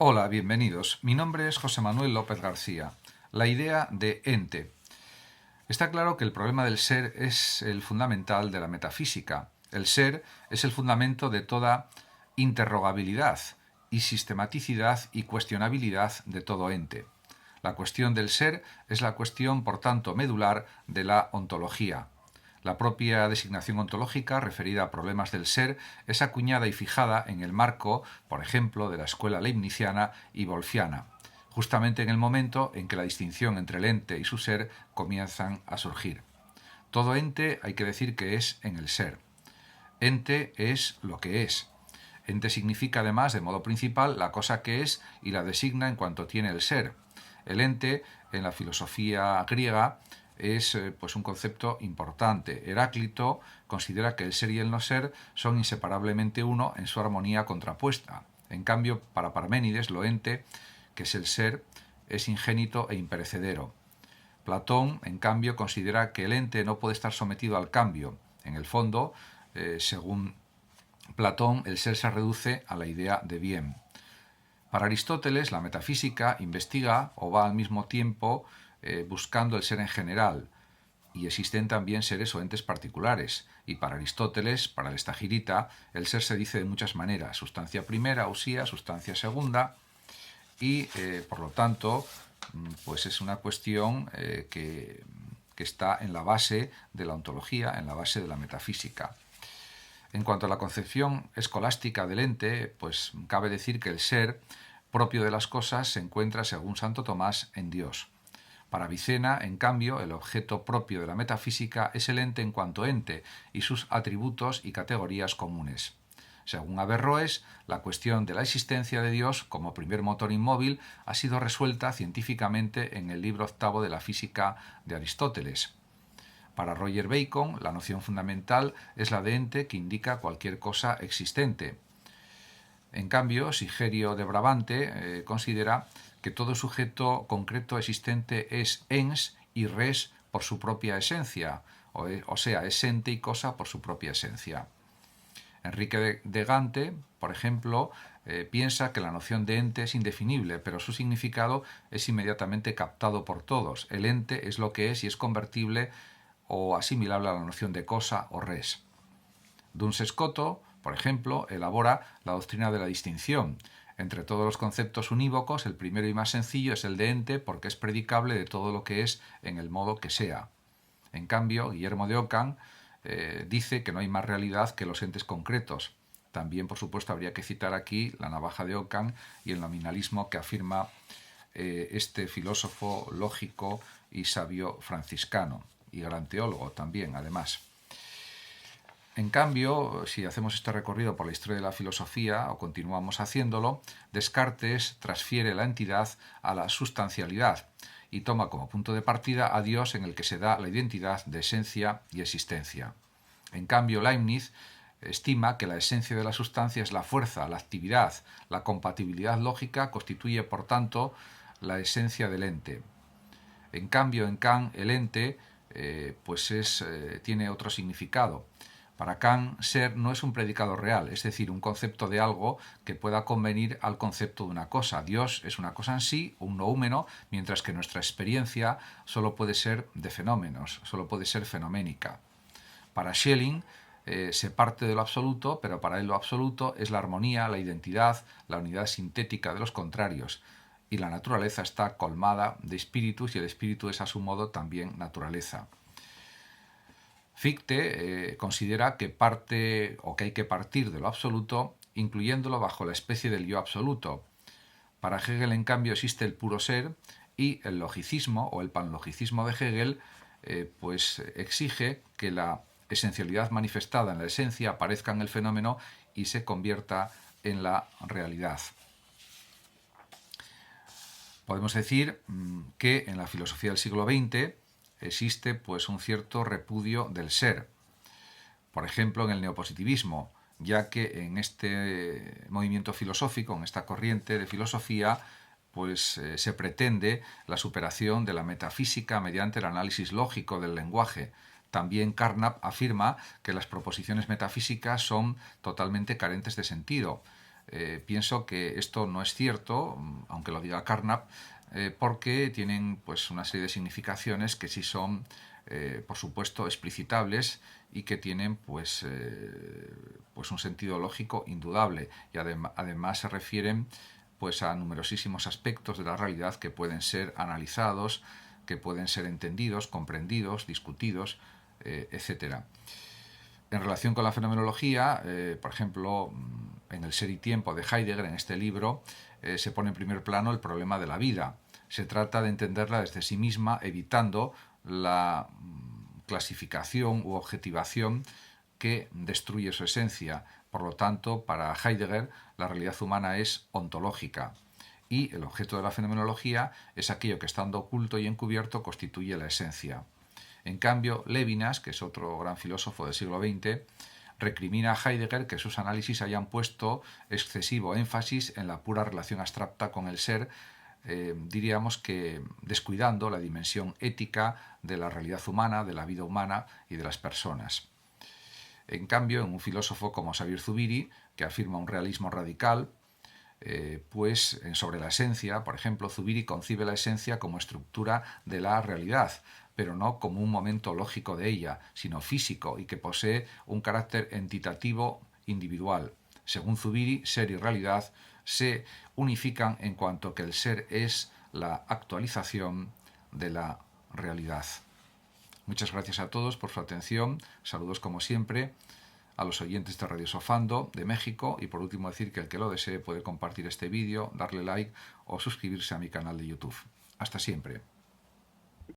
Hola, bienvenidos. Mi nombre es José Manuel López García. La idea de ente. Está claro que el problema del ser es el fundamental de la metafísica. El ser es el fundamento de toda interrogabilidad y sistematicidad y cuestionabilidad de todo ente. La cuestión del ser es la cuestión, por tanto, medular de la ontología. La propia designación ontológica referida a problemas del ser es acuñada y fijada en el marco, por ejemplo, de la escuela leibniziana y wolffiana, justamente en el momento en que la distinción entre el ente y su ser comienzan a surgir. Todo ente hay que decir que es en el ser. Ente es lo que es. Ente significa además, de modo principal, la cosa que es y la designa en cuanto tiene el ser. El ente, en la filosofía griega, es pues un concepto importante. Heráclito considera que el ser y el no ser son inseparablemente uno en su armonía contrapuesta. En cambio, para Parménides, lo ente, que es el ser, es ingénito e imperecedero. Platón, en cambio, considera que el ente no puede estar sometido al cambio. En el fondo, según Platón, el ser se reduce a la idea de bien. Para Aristóteles, la metafísica investiga o va al mismo tiempo buscando el ser en general, y existen también seres o entes particulares. Y para Aristóteles, para el Estagirita, el ser se dice de muchas maneras: sustancia primera, usía, sustancia segunda, y por lo tanto, pues es una cuestión que está en la base de la ontología, en la base de la metafísica. En cuanto a la concepción escolástica del ente, pues cabe decir que el ser propio de las cosas se encuentra, según Santo Tomás, en Dios. Para Avicena, en cambio, el objeto propio de la metafísica es el ente en cuanto ente y sus atributos y categorías comunes. Según Averroes, la cuestión de la existencia de Dios como primer motor inmóvil ha sido resuelta científicamente en el libro octavo de la física de Aristóteles. Para Roger Bacon, la noción fundamental es la de ente, que indica cualquier cosa existente. En cambio, Sigerio de Brabante considera que todo sujeto concreto existente es ens y res por su propia esencia, o sea, es ente y cosa por su propia esencia. Enrique de Gante, por ejemplo, piensa que la noción de ente es indefinible, pero su significado es inmediatamente captado por todos. El ente es lo que es y es convertible o asimilable a la noción de cosa o res. Duns Scoto, por ejemplo, elabora la doctrina de la distinción. Entre todos los conceptos unívocos, el primero y más sencillo es el de ente, porque es predicable de todo lo que es en el modo que sea. En cambio, Guillermo de Ockham dice que no hay más realidad que los entes concretos. También, por supuesto, habría que citar aquí la navaja de Ockham y el nominalismo que afirma este filósofo lógico y sabio franciscano, y gran teólogo también, además. En cambio, si hacemos este recorrido por la historia de la filosofía, o continuamos haciéndolo, Descartes transfiere la entidad a la sustancialidad y toma como punto de partida a Dios, en el que se da la identidad de esencia y existencia. En cambio, Leibniz estima que la esencia de la sustancia es la fuerza, la actividad. La compatibilidad lógica constituye, por tanto, la esencia del ente. En cambio, en Kant, el ente tiene otro significado. Para Kant, ser no es un predicado real, es decir, un concepto de algo que pueda convenir al concepto de una cosa. Dios es una cosa en sí, un noúmeno, mientras que nuestra experiencia solo puede ser de fenómenos, solo puede ser fenoménica. Para Schelling, se parte de lo absoluto, pero para él lo absoluto es la armonía, la identidad, la unidad sintética de los contrarios. Y la naturaleza está colmada de espíritus, y el espíritu es a su modo también naturaleza. Fichte considera que hay que partir de lo absoluto, incluyéndolo bajo la especie del yo absoluto. Para Hegel, en cambio, existe el puro ser, y el logicismo o el panlogicismo de Hegel exige que la esencialidad manifestada en la esencia aparezca en el fenómeno y se convierta en la realidad. Podemos decir que en la filosofía del siglo XX existe un cierto repudio del ser. Por ejemplo, en el neopositivismo, ya que en este movimiento filosófico, en esta corriente de filosofía, se pretende la superación de la metafísica mediante el análisis lógico del lenguaje. También Carnap afirma que las proposiciones metafísicas son totalmente carentes de sentido. Pienso que esto no es cierto, aunque lo diga Carnap, porque tienen pues una serie de significaciones que sí son, por supuesto, explicitables y que tienen pues un sentido lógico indudable, y además se refieren pues a numerosísimos aspectos de la realidad que pueden ser analizados, que pueden ser entendidos, comprendidos, discutidos, etcétera. En relación con la fenomenología, por ejemplo, en El ser y tiempo de Heidegger, en este libro, se pone en primer plano el problema de la vida. Se trata de entenderla desde sí misma, evitando la clasificación u objetivación que destruye su esencia. Por lo tanto, para Heidegger, la realidad humana es ontológica y el objeto de la fenomenología es aquello que, estando oculto y encubierto, constituye la esencia. En cambio, Levinas, que es otro gran filósofo del siglo XX, recrimina a Heidegger que sus análisis hayan puesto excesivo énfasis en la pura relación abstracta con el ser, diríamos que descuidando la dimensión ética de la realidad humana, de la vida humana y de las personas. En cambio, en un filósofo como Xavier Zubiri, que afirma un realismo radical, pues sobre la esencia, por ejemplo, Zubiri concibe la esencia como estructura de la realidad, pero no como un momento lógico de ella, sino físico y que posee un carácter entitativo individual. Según Zubiri, ser y realidad se unifican en cuanto que el ser es la actualización de la realidad. Muchas gracias a todos por su atención. Saludos como siempre a los oyentes de Radio Sofando de México, y por último decir que el que lo desee puede compartir este vídeo, darle like o suscribirse a mi canal de YouTube. Hasta siempre.